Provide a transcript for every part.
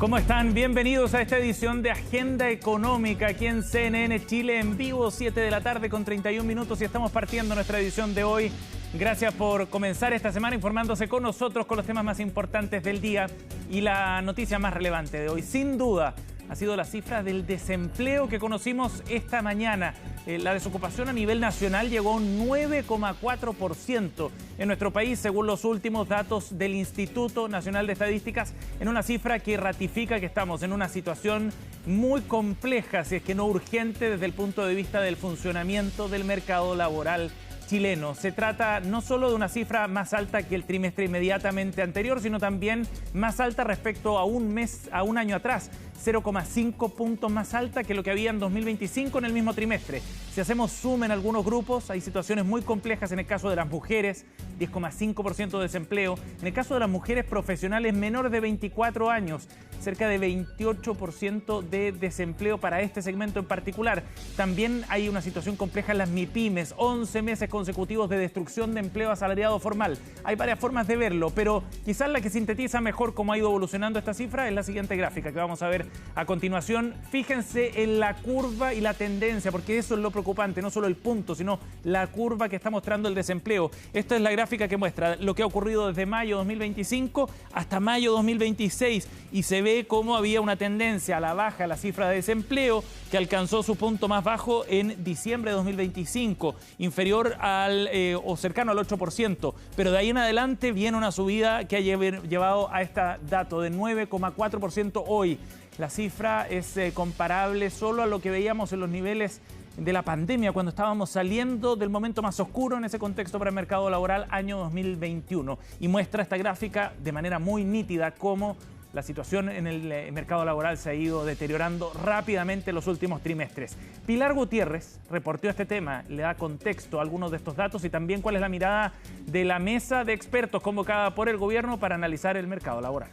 ¿Cómo están? Bienvenidos a esta edición de Agenda Económica aquí en CNN Chile en vivo, 7 de la tarde con 31 minutos y estamos partiendo nuestra edición de hoy. Gracias por comenzar esta semana informándose con nosotros con los temas más importantes del día y la noticia más relevante de hoy. Sin duda, ha sido la cifra del desempleo que conocimos esta mañana. La desocupación a nivel nacional llegó a un 9,4% en nuestro país, según los últimos datos del Instituto Nacional de Estadísticas, en una cifra que ratifica que estamos en una situación muy compleja, si es que no urgente, desde el punto de vista del funcionamiento del mercado laboral chileno. Se trata no solo de una cifra más alta que el trimestre inmediatamente anterior, sino también más alta respecto a un año atrás. 0,5 puntos más alta que lo que había en 2025 en el mismo trimestre. Si hacemos zoom en algunos grupos, hay situaciones muy complejas en el caso de las mujeres, 10,5% de desempleo. En el caso de las mujeres profesionales menores de 24 años, cerca de 28% de desempleo para este segmento en particular. También hay una situación compleja en las MIPYMES, 11 meses consecutivos de destrucción de empleo asalariado formal. Hay varias formas de verlo, pero quizás la que sintetiza mejor cómo ha ido evolucionando esta cifra es la siguiente gráfica que vamos a ver a continuación. Fíjense en la curva y la tendencia, porque eso es lo preocupante, no solo el punto, sino la curva que está mostrando el desempleo. Esta es la gráfica que muestra lo que ha ocurrido desde mayo 2025 hasta mayo 2026 y se ve cómo había una tendencia a la baja la cifra de desempleo que alcanzó su punto más bajo en diciembre de 2025, inferior al o cercano al 8%, pero de ahí en adelante viene una subida que ha llevado a este dato de 9,4% hoy. La cifra es comparable solo a lo que veíamos en los niveles de la pandemia, cuando estábamos saliendo del momento más oscuro en ese contexto para el mercado laboral, año 2021. Y muestra esta gráfica de manera muy nítida cómo la situación en el mercado laboral se ha ido deteriorando rápidamente en los últimos trimestres. Pilar Gutiérrez reportó este tema, le da contexto a algunos de estos datos y también cuál es la mirada de la mesa de expertos convocada por el gobierno para analizar el mercado laboral.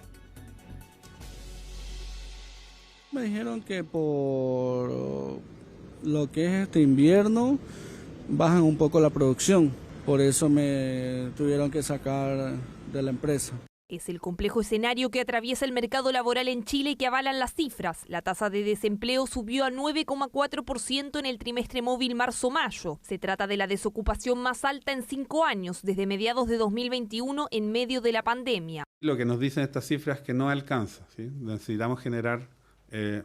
Me dijeron que por lo que es este invierno bajan un poco la producción, por eso me tuvieron que sacar de la empresa. Es el complejo escenario que atraviesa el mercado laboral en Chile y que avalan las cifras. La tasa de desempleo subió a 9,4% en el trimestre móvil marzo-mayo. Se trata de la desocupación más alta en 5 años, desde mediados de 2021 en medio de la pandemia. Lo que nos dicen estas cifras es que no alcanza, ¿sí? Necesitamos generar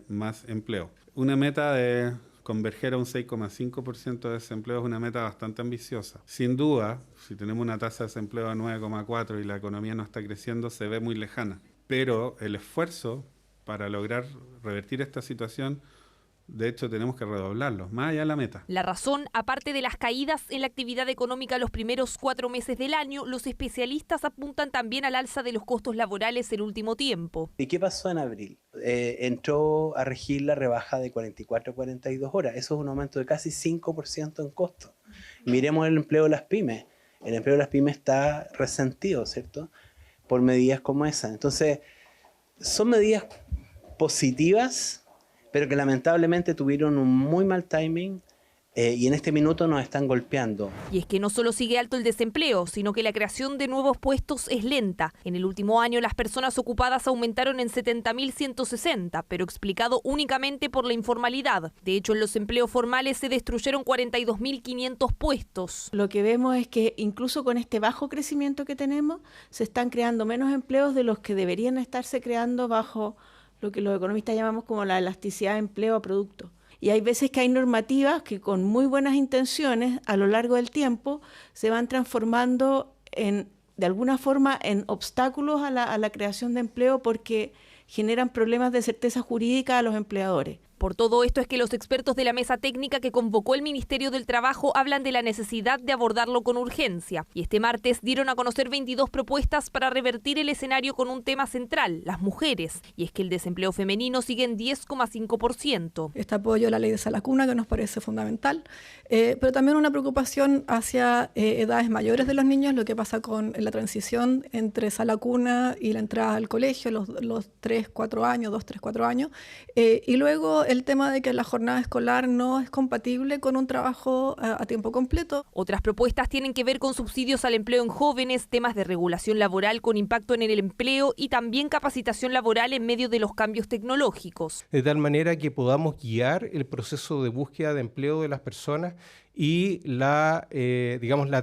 más empleo. Una meta de converger a un 6,5% de desempleo es una meta bastante ambiciosa. Sin duda, si tenemos una tasa de desempleo de 9,4 y la economía no está creciendo, se ve muy lejana. Pero el esfuerzo para lograr revertir esta situación, de hecho, tenemos que redoblarlo, más allá de la meta. La razón, aparte de las caídas en la actividad económica los primeros 4 meses del año, los especialistas apuntan también al alza de los costos laborales el último tiempo. ¿Y qué pasó en abril? Entró a regir la rebaja de 44 a 42 horas. Eso es un aumento de casi 5% en costos. Miremos el empleo de las pymes. El empleo de las pymes está resentido, ¿cierto? Por medidas como esa. Entonces, son medidas positivas, pero que lamentablemente tuvieron un muy mal timing y en este minuto nos están golpeando. Y es que no solo sigue alto el desempleo, sino que la creación de nuevos puestos es lenta. En el último año las personas ocupadas aumentaron en 70.160, pero explicado únicamente por la informalidad. De hecho, en los empleos formales se destruyeron 42.500 puestos. Lo que vemos es que incluso con este bajo crecimiento que tenemos, se están creando menos empleos de los que deberían estarse creando bajo lo que los economistas llamamos como la elasticidad de empleo a producto. Y hay veces que hay normativas que con muy buenas intenciones a lo largo del tiempo se van transformando de alguna forma en obstáculos a la creación de empleo porque generan problemas de certeza jurídica a los empleadores. Por todo esto es que los expertos de la mesa técnica que convocó el Ministerio del Trabajo hablan de la necesidad de abordarlo con urgencia. Y este martes dieron a conocer 22 propuestas para revertir el escenario con un tema central, las mujeres. Y es que el desempleo femenino sigue en 10,5%. Este apoyo a la ley de sala cuna que nos parece fundamental, pero también una preocupación hacia edades mayores de los niños, lo que pasa con la transición entre sala cuna y la entrada al colegio, los 3-4 años, y luego el tema de que la jornada escolar no es compatible con un trabajo a tiempo completo. Otras propuestas tienen que ver con subsidios al empleo en jóvenes, temas de regulación laboral con impacto en el empleo y también capacitación laboral en medio de los cambios tecnológicos. De tal manera que podamos guiar el proceso de búsqueda de empleo de las personas y la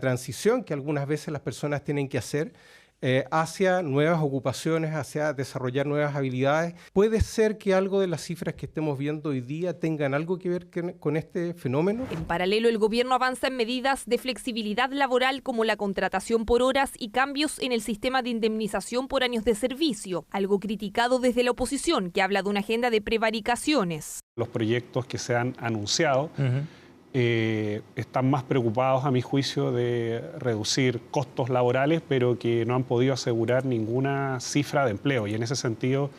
transición que algunas veces las personas tienen que hacer hacia nuevas ocupaciones, hacia desarrollar nuevas habilidades. Puede ser que algo de las cifras que estemos viendo hoy día tengan algo que ver con este fenómeno. En paralelo, el gobierno avanza en medidas de flexibilidad laboral como la contratación por horas y cambios en el sistema de indemnización por años de servicio, algo criticado desde la oposición, que habla de una agenda de prevaricaciones. Los proyectos que se han anunciado están más preocupados, a mi juicio, de reducir costos laborales, pero que no han podido asegurar ninguna cifra de empleo. Y en ese sentido,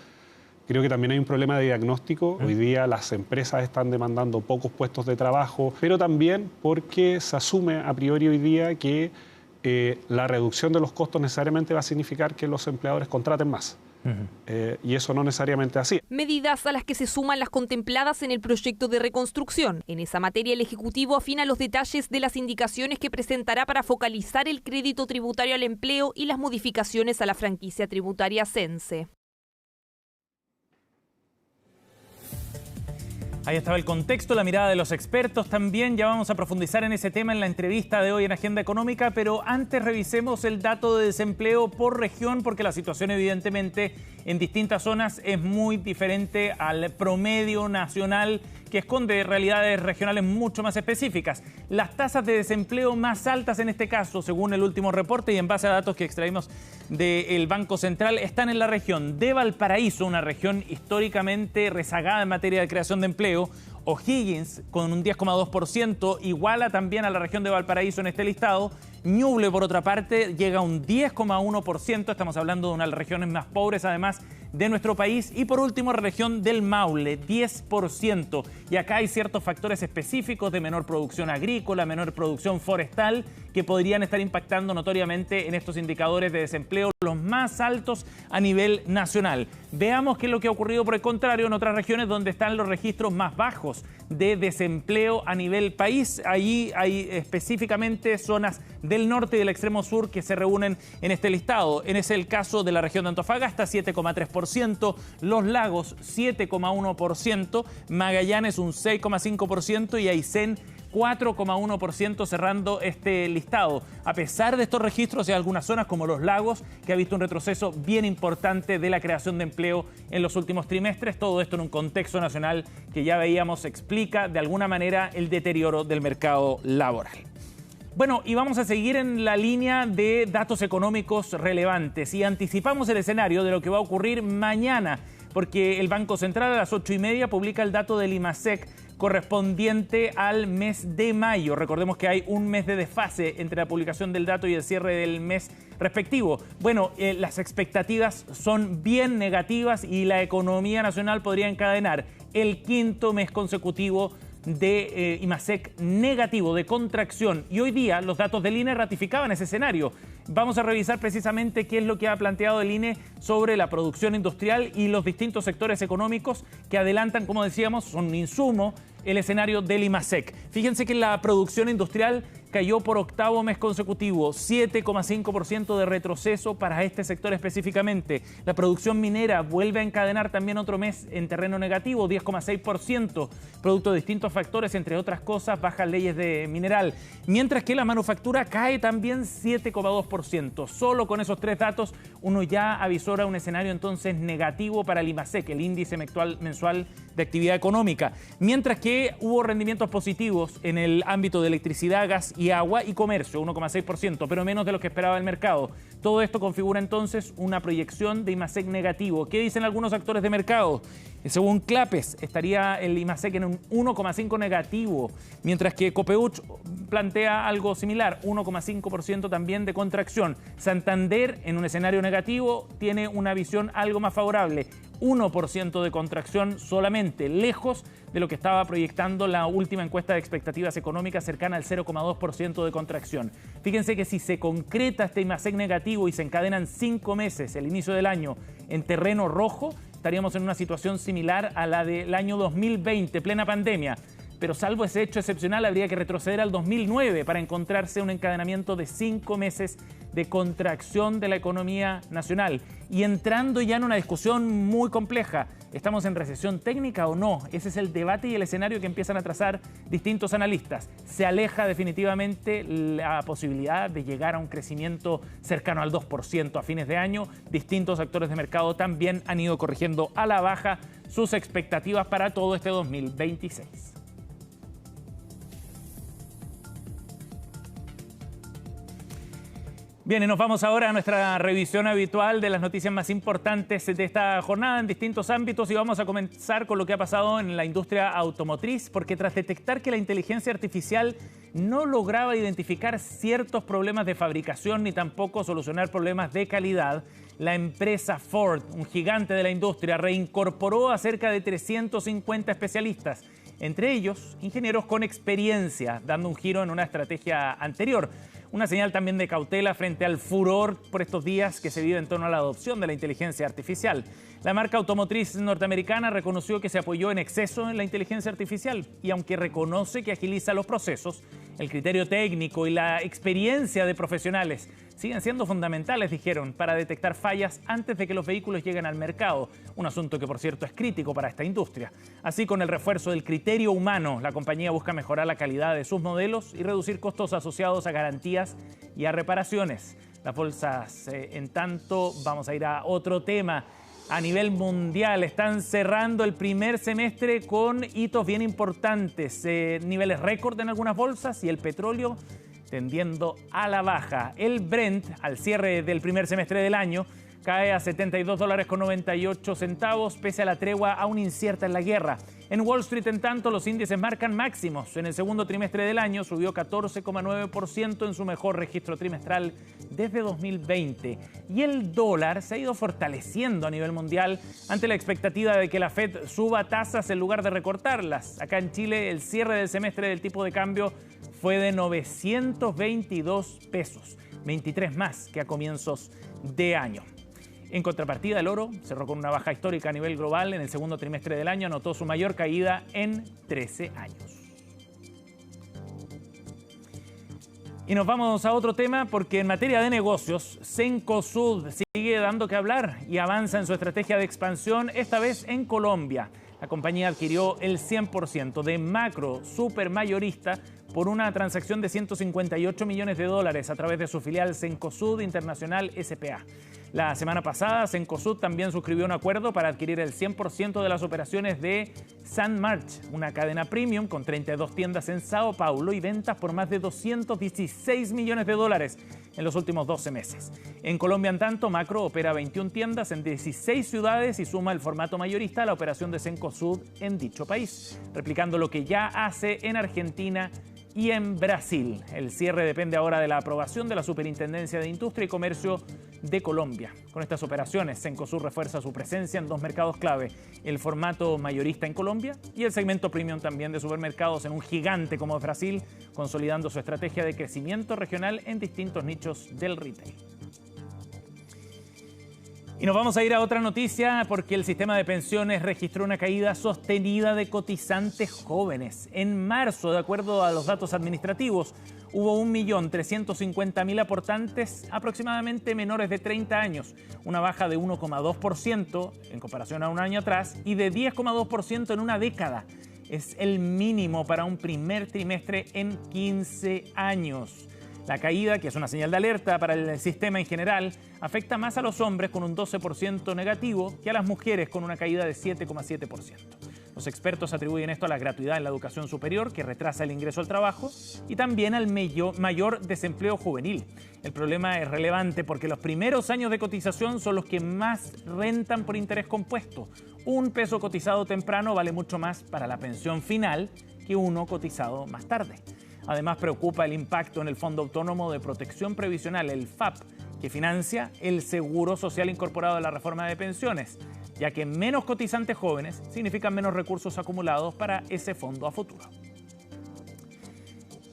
creo que también hay un problema de diagnóstico. Hoy día las empresas están demandando pocos puestos de trabajo, pero también porque se asume a priori hoy día que la reducción de los costos necesariamente va a significar que los empleadores contraten más. Y eso no necesariamente es así. Medidas a las que se suman las contempladas en el proyecto de reconstrucción. En esa materia, el Ejecutivo afina los detalles de las indicaciones que presentará para focalizar el crédito tributario al empleo y las modificaciones a la franquicia tributaria CENSE. Ahí estaba el contexto, la mirada de los expertos también. Ya vamos a profundizar en ese tema en la entrevista de hoy en Agenda Económica, pero antes revisemos el dato de desempleo por región, porque la situación evidentemente en distintas zonas es muy diferente al promedio nacional, que esconde realidades regionales mucho más específicas. Las tasas de desempleo más altas en este caso, según el último reporte y en base a datos que extraímos del Banco Central, están en la región de Valparaíso, una región históricamente rezagada en materia de creación de empleo. O'Higgins, con un 10,2%, iguala también a la región de Valparaíso en este listado. Ñuble, por otra parte, llega a un 10,1%. Estamos hablando de una de las regiones más pobres, además, de nuestro país. Y por último, región del Maule, 10%. Y acá hay ciertos factores específicos de menor producción agrícola, menor producción forestal, que podrían estar impactando notoriamente en estos indicadores de desempleo, los más altos a nivel nacional. Veamos qué es lo que ha ocurrido, por el contrario, en otras regiones donde están los registros más bajos de desempleo a nivel país. Allí hay específicamente zonas del norte y del extremo sur que se reúnen en este listado. En ese el caso de la región de Antofagasta, 7,3%, Los Lagos, 7,1%, Magallanes, un 6,5% y Aysén, 4,1%, cerrando este listado. A pesar de estos registros, hay algunas zonas como Los Lagos que ha visto un retroceso bien importante de la creación de empleo en los últimos trimestres. Todo esto en un contexto nacional que ya veíamos explica de alguna manera el deterioro del mercado laboral. Bueno, y vamos a seguir en la línea de datos económicos relevantes y anticipamos el escenario de lo que va a ocurrir mañana, porque el Banco Central a las 8:30 publica el dato del IMASEC correspondiente al mes de mayo. Recordemos que hay un mes de desfase entre la publicación del dato y el cierre del mes respectivo. Bueno, las expectativas son bien negativas y la economía nacional podría encadenar el quinto mes consecutivo de IMASEC negativo, de contracción. Y hoy día los datos del INE ratificaban ese escenario. Vamos a revisar precisamente qué es lo que ha planteado el INE sobre la producción industrial y los distintos sectores económicos que adelantan, como decíamos, son un insumo, el escenario del IMASEC. Fíjense que la producción industrial cayó por octavo mes consecutivo, 7,5% de retroceso para este sector específicamente. La producción minera vuelve a encadenar también otro mes en terreno negativo, 10,6%, producto de distintos factores, entre otras cosas, bajas leyes de mineral. Mientras que la manufactura cae también 7,2%. Solo con esos tres datos uno ya avisora un escenario entonces negativo para el IMASEC, el índice mensual de actividad económica. Mientras que hubo rendimientos positivos en el ámbito de electricidad, gas y agua y comercio, 1,6%, pero menos de lo que esperaba el mercado. Todo esto configura entonces una proyección de IMASEC negativo. ¿Qué dicen algunos actores de mercado? Según Clapes, estaría el IMASEC en un 1,5 negativo, mientras que Copeuch plantea algo similar, 1,5% también de contracción. Santander, en un escenario negativo, tiene una visión algo más favorable, 1% de contracción solamente, lejos de lo que estaba proyectando la última encuesta de expectativas económicas, cercana al 0,2% de contracción. Fíjense que si se concreta este IMASEC negativo y se encadenan 5 meses, el inicio del año, en terreno rojo, estaríamos en una situación similar a la del año 2020, plena pandemia. Pero salvo ese hecho excepcional, habría que retroceder al 2009 para encontrarse un encadenamiento de 5 meses de contracción de la economía nacional. Y entrando ya en una discusión muy compleja, ¿estamos en recesión técnica o no? Ese es el debate y el escenario que empiezan a trazar distintos analistas. Se aleja definitivamente la posibilidad de llegar a un crecimiento cercano al 2% a fines de año. Distintos actores de mercado también han ido corrigiendo a la baja sus expectativas para todo este 2026. Bien, y nos vamos ahora a nuestra revisión habitual de las noticias más importantes de esta jornada en distintos ámbitos y vamos a comenzar con lo que ha pasado en la industria automotriz, porque tras detectar que la inteligencia artificial no lograba identificar ciertos problemas de fabricación ni tampoco solucionar problemas de calidad, la empresa Ford, un gigante de la industria, reincorporó a cerca de 350 especialistas, entre ellos ingenieros con experiencia, dando un giro en una estrategia anterior. Una señal también de cautela frente al furor por estos días que se vive en torno a la adopción de la inteligencia artificial. La marca automotriz norteamericana reconoció que se apoyó en exceso en la inteligencia artificial y aunque reconoce que agiliza los procesos, el criterio técnico y la experiencia de profesionales siguen siendo fundamentales, dijeron, para detectar fallas antes de que los vehículos lleguen al mercado, un asunto que por cierto es crítico para esta industria. Así, con el refuerzo del criterio humano, la compañía busca mejorar la calidad de sus modelos y reducir costos asociados a garantías y a reparaciones. Las bolsas, en tanto, vamos a ir a otro tema. A nivel mundial están cerrando el primer semestre con hitos bien importantes, niveles récord en algunas bolsas y el petróleo tendiendo a la baja. El Brent, al cierre del primer semestre del año, cae a $72.98, pese a la tregua aún incierta en la guerra. En Wall Street, en tanto, los índices marcan máximos. En el segundo trimestre del año subió 14,9% en su mejor registro trimestral desde 2020. Y el dólar se ha ido fortaleciendo a nivel mundial ante la expectativa de que la Fed suba tasas en lugar de recortarlas. Acá en Chile, el cierre del semestre del tipo de cambio fue de 922 pesos, 23 más que a comienzos de año. En contrapartida, el oro cerró con una baja histórica a nivel global. En el segundo trimestre del año anotó su mayor caída en 13 años. Y nos vamos a otro tema porque en materia de negocios, Cencosud sigue dando que hablar y avanza en su estrategia de expansión, esta vez en Colombia. La compañía adquirió el 100% de Macro Supermayorista por una transacción de $158 millones a través de su filial Cencosud Internacional S.p.A. La semana pasada, Cencosud también suscribió un acuerdo para adquirir el 100% de las operaciones de San March, una cadena premium con 32 tiendas en Sao Paulo y ventas por más de $216 millones en los últimos 12 meses. En Colombia, en tanto, Macro opera 21 tiendas en 16 ciudades y suma el formato mayorista a la operación de Cencosud en dicho país, replicando lo que ya hace en Argentina y en Brasil. El cierre depende ahora de la aprobación de la Superintendencia de Industria y Comercio de Colombia. Con estas operaciones, Cencosud refuerza su presencia en dos mercados clave, el formato mayorista en Colombia y el segmento premium también de supermercados en un gigante como Brasil, consolidando su estrategia de crecimiento regional en distintos nichos del retail. Y nos vamos a ir a otra noticia porque el sistema de pensiones registró una caída sostenida de cotizantes jóvenes. En marzo, de acuerdo a los datos administrativos, hubo 1.350.000 aportantes aproximadamente menores de 30 años, una baja de 1,2% en comparación a un año atrás y de 10,2% en una década. Es el mínimo para un primer trimestre en 15 años. La caída, que es una señal de alerta para el sistema en general, afecta más a los hombres con un 12% negativo que a las mujeres con una caída de 7,7%. Los expertos atribuyen esto a la gratuidad en la educación superior, que retrasa el ingreso al trabajo, y también al mayor desempleo juvenil. El problema es relevante porque los primeros años de cotización son los que más rentan por interés compuesto. Un peso cotizado temprano vale mucho más para la pensión final que uno cotizado más tarde. Además, preocupa el impacto en el Fondo Autónomo de Protección Previsional, el FAP, que financia el Seguro Social incorporado a la reforma de pensiones, ya que menos cotizantes jóvenes significan menos recursos acumulados para ese fondo a futuro.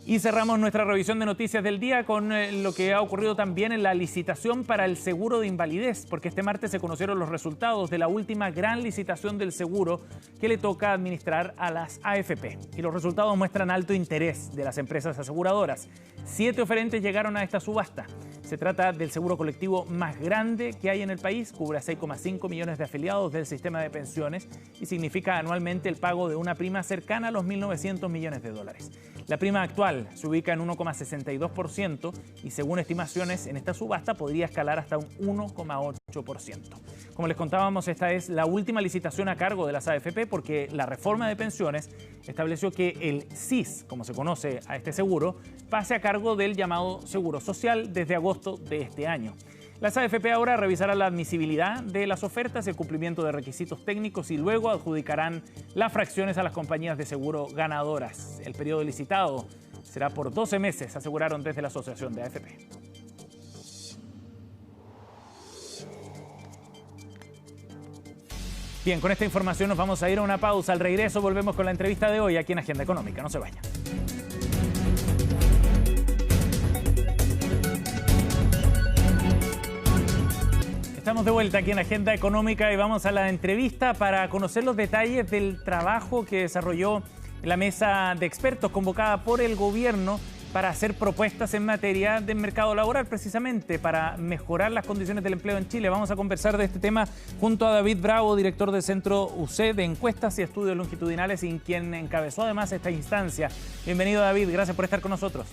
Y cerramos nuestra revisión de noticias del día con lo que ha ocurrido también en la licitación para el seguro de invalidez, porque este martes se conocieron los resultados de la última gran licitación del seguro que le toca administrar a las AFP. Y los resultados muestran alto interés de las empresas aseguradoras. 7 oferentes llegaron a esta subasta. Se trata del seguro colectivo más grande que hay en el país, cubre a 6,5 millones de afiliados del sistema de pensiones y significa anualmente el pago de una prima cercana a los 1.900 millones de dólares. La prima actual se ubica en 1,62% y según estimaciones en esta subasta podría escalar hasta un 1,8%. Como les contábamos, esta es la última licitación a cargo de las AFP porque la reforma de pensiones estableció que el SIS, como se conoce a este seguro, pase a cargo del llamado Seguro Social desde agosto de este año. Las AFP ahora revisarán la admisibilidad de las ofertas y el cumplimiento de requisitos técnicos y luego adjudicarán las fracciones a las compañías de seguro ganadoras. El periodo licitado será por 12 meses, aseguraron desde la Asociación de AFP. Bien, con esta información nos vamos a ir a una pausa. Al regreso volvemos con la entrevista de hoy aquí en Agenda Económica. No se vayan. Estamos de vuelta aquí en Agenda Económica y vamos a la entrevista para conocer los detalles del trabajo que desarrolló la mesa de expertos convocada por el gobierno para hacer propuestas en materia de mercado laboral, precisamente para mejorar las condiciones del empleo en Chile. Vamos a conversar de este tema junto a David Bravo, director del Centro UC de Encuestas y Estudios Longitudinales, y quien encabezó además esta instancia. Bienvenido, David, gracias por estar con nosotros.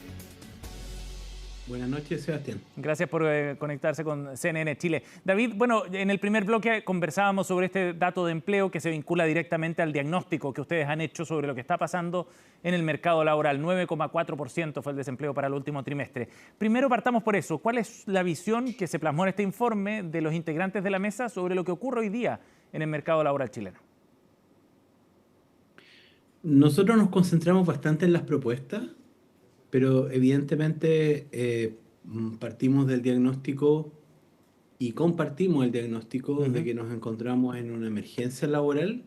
Buenas noches, Sebastián. Gracias por conectarse con CNN Chile. David, bueno, en el primer bloque conversábamos sobre este dato de empleo que se vincula directamente al diagnóstico que ustedes han hecho sobre lo que está pasando en el mercado laboral. 9,4% fue el desempleo para el último trimestre. Primero partamos por eso. ¿Cuál es la visión que se plasmó en este informe de los integrantes de la mesa sobre lo que ocurre hoy día en el mercado laboral chileno? Nosotros nos concentramos bastante en las propuestas, pero evidentemente partimos del diagnóstico y compartimos el diagnóstico de que nos encontramos en una emergencia laboral,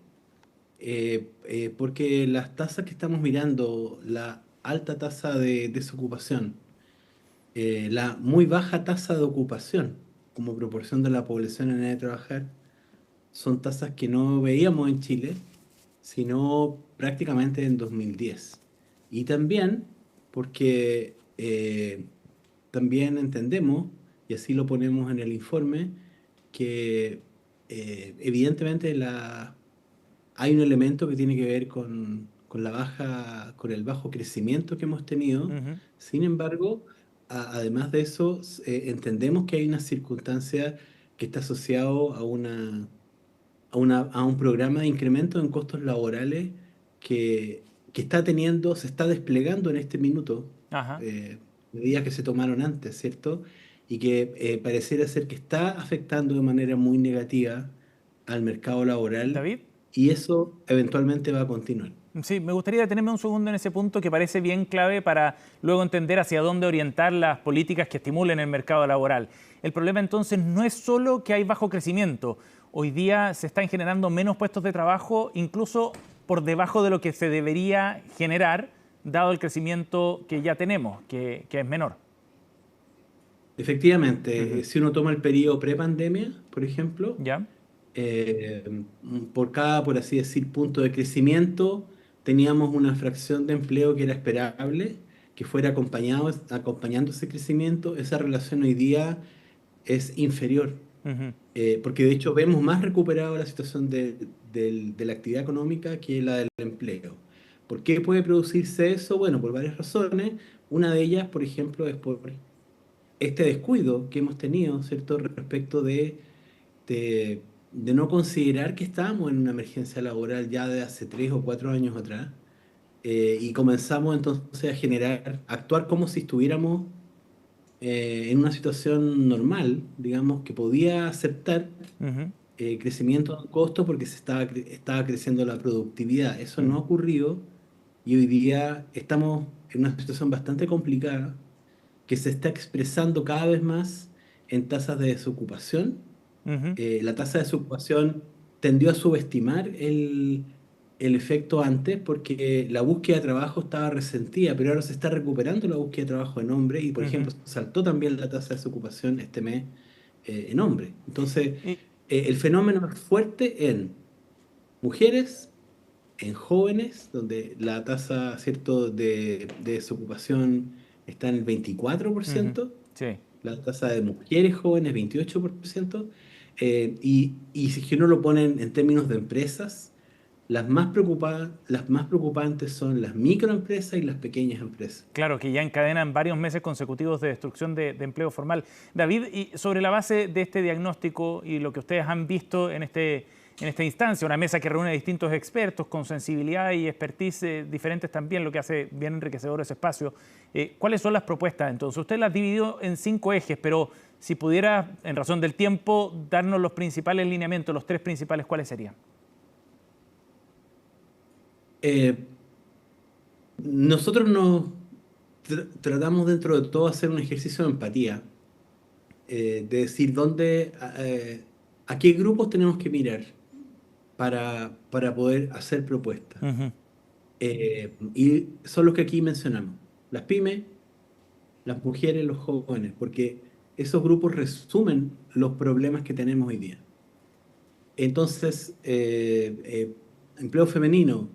porque las tasas que estamos mirando, la alta tasa de desocupación, la muy baja tasa de ocupación como proporción de la población en edad de trabajar, son tasas que no veíamos en Chile, sino prácticamente en 2010. Y también porque también entendemos, y así lo ponemos en el informe, que evidentemente hay un elemento que tiene que ver con el bajo crecimiento que hemos tenido. Sin embargo, además de eso, entendemos que hay una circunstancia que está asociado a un programa de incremento en costos laborales que se está desplegando en este minuto, medidas que se tomaron antes, ¿cierto? Y que pareciera ser que está afectando de manera muy negativa al mercado laboral. David. Y eso eventualmente va a continuar. Sí, me gustaría detenerme un segundo en ese punto que parece bien clave para luego entender hacia dónde orientar las políticas que estimulen el mercado laboral. El problema entonces no es solo que hay bajo crecimiento. Hoy día se están generando menos puestos de trabajo, incluso por debajo de lo que se debería generar, dado el crecimiento que ya tenemos, que es menor. Efectivamente, si uno toma el periodo prepandemia, por ejemplo, ¿ya? Por cada, por así decir, punto de crecimiento, teníamos una fracción de empleo que era esperable, que fuera acompañando ese crecimiento. Esa relación hoy día es inferior, porque de hecho vemos más recuperado la situación de la actividad económica que la del empleo. ¿Por qué puede producirse eso? Bueno, por varias razones. Una de ellas, por ejemplo, es por este descuido que hemos tenido, ¿cierto?, respecto de no considerar que estábamos en una emergencia laboral ya de hace 3 o 4 años atrás, y comenzamos entonces a actuar como si estuviéramos en una situación normal, digamos, que podía aceptar crecimiento de costos porque estaba creciendo la productividad. Eso no ha ocurrido y hoy día estamos en una situación bastante complicada que se está expresando cada vez más en tasas de desocupación. La tasa de desocupación tendió a subestimar el efecto antes porque la búsqueda de trabajo estaba resentida, pero ahora se está recuperando la búsqueda de trabajo en hombres y, por ejemplo, saltó también la tasa de desocupación este mes en hombres. Entonces, el fenómeno es fuerte en mujeres, en jóvenes, donde la tasa, ¿cierto?, de desocupación está en el 24%, Sí. la tasa de mujeres jóvenes 28%, y si uno lo pone en términos de empresas, las más preocupantes son las microempresas y las pequeñas empresas. Claro, que ya encadenan varios meses consecutivos de destrucción de empleo formal. David, y sobre la base de este diagnóstico y lo que ustedes han visto en esta instancia, una mesa que reúne a distintos expertos con sensibilidad y expertise diferentes también, lo que hace bien enriquecedor ese espacio, ¿cuáles son las propuestas? Entonces, usted las dividió en 5 ejes, pero si pudiera, en razón del tiempo, darnos los principales lineamientos, los 3 principales, ¿cuáles serían? Nosotros nos tratamos dentro de todo hacer un ejercicio de empatía, de decir a qué grupos tenemos que mirar para poder hacer propuestas. Y son los que aquí mencionamos, las pymes, las mujeres, los jóvenes, porque esos grupos resumen los problemas que tenemos hoy día. Entonces, empleo femenino,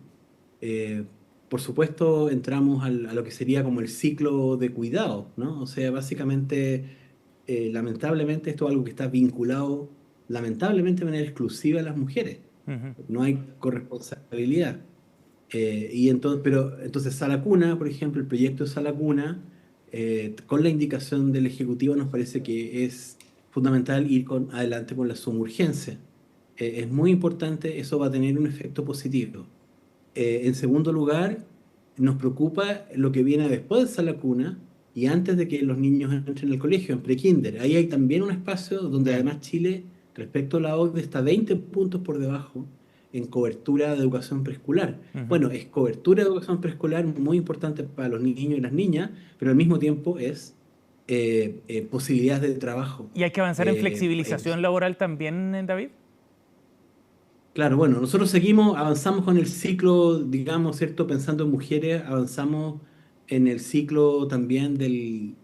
por supuesto entramos a lo que sería como el ciclo de cuidado, ¿no? O sea, básicamente, lamentablemente esto es algo que está vinculado, lamentablemente de manera exclusiva a las mujeres. No hay corresponsabilidad. Entonces Sala Cuna, por ejemplo, el proyecto de Sala Cuna, con la indicación del Ejecutivo nos parece que es fundamental ir adelante con la suma urgencia. Es muy importante, eso va a tener un efecto positivo. En segundo lugar, nos preocupa lo que viene después de Sala Cuna y antes de que los niños entren al colegio, en prekinder. Ahí hay también un espacio donde además Chile, respecto a la OCDE, está 20 puntos por debajo en cobertura de educación preescolar. Bueno, es cobertura de educación preescolar muy importante para los niños y las niñas, pero al mismo tiempo es posibilidades de trabajo. ¿Y hay que avanzar en flexibilización laboral también, David? Claro, bueno, nosotros avanzamos con el ciclo, digamos, ¿cierto? Pensando en mujeres, avanzamos en el ciclo también del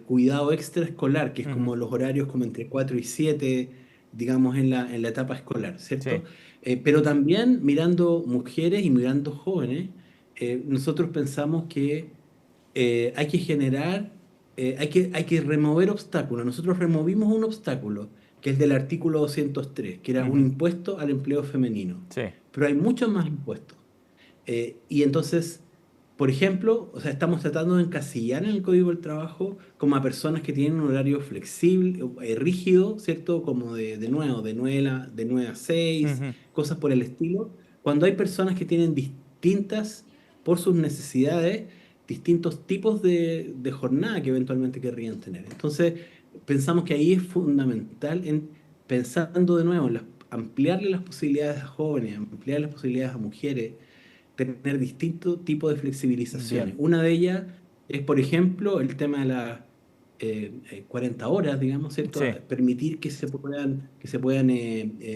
cuidado extraescolar, que es como los horarios como entre 4 y 7, digamos, en la etapa escolar, ¿cierto? Sí. Pero también mirando mujeres y mirando jóvenes, nosotros pensamos que hay que generar, hay que remover obstáculos. Nosotros removimos un obstáculo, que es del artículo 203, que era un impuesto al empleo femenino. Sí. Pero hay muchos más impuestos. Y entonces, por ejemplo, o sea, estamos tratando de encasillar en el Código del Trabajo como a personas que tienen un horario flexible, rígido, ¿cierto? Como de 9 a 6, cosas por el estilo. Cuando hay personas que tienen distintas, por sus necesidades, distintos tipos de jornada que eventualmente querrían tener. Entonces, pensamos que ahí es fundamental, pensando de nuevo, ampliarle las posibilidades a jóvenes, ampliar las posibilidades a mujeres, tener distintos tipos de flexibilizaciones. Una de ellas es, por ejemplo, el tema de las 40 horas, digamos, ¿cierto? Sí. Permitir que se puedan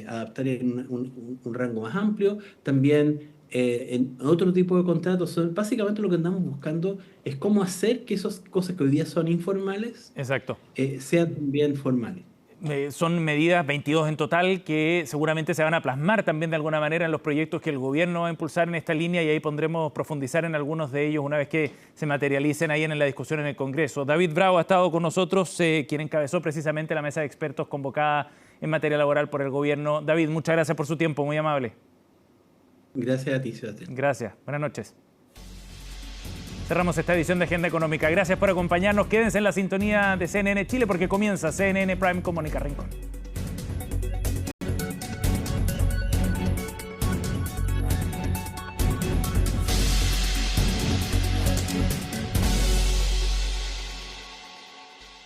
adaptar en un rango más amplio. También en otro tipo de contratos, básicamente lo que andamos buscando es cómo hacer que esas cosas que hoy día son informales sean también formales. Son medidas 22 en total que seguramente se van a plasmar también de alguna manera en los proyectos que el gobierno va a impulsar en esta línea y ahí pondremos profundizar en algunos de ellos una vez que se materialicen ahí en la discusión en el Congreso. David Bravo ha estado con nosotros, quien encabezó precisamente la mesa de expertos convocada en materia laboral por el gobierno. David, muchas gracias por su tiempo, muy amable. Gracias a ti, Sebastián. Gracias, buenas noches. Cerramos esta edición de Agenda Económica. Gracias por acompañarnos. Quédense en la sintonía de CNN Chile porque comienza CNN Prime con Mónica Rincón.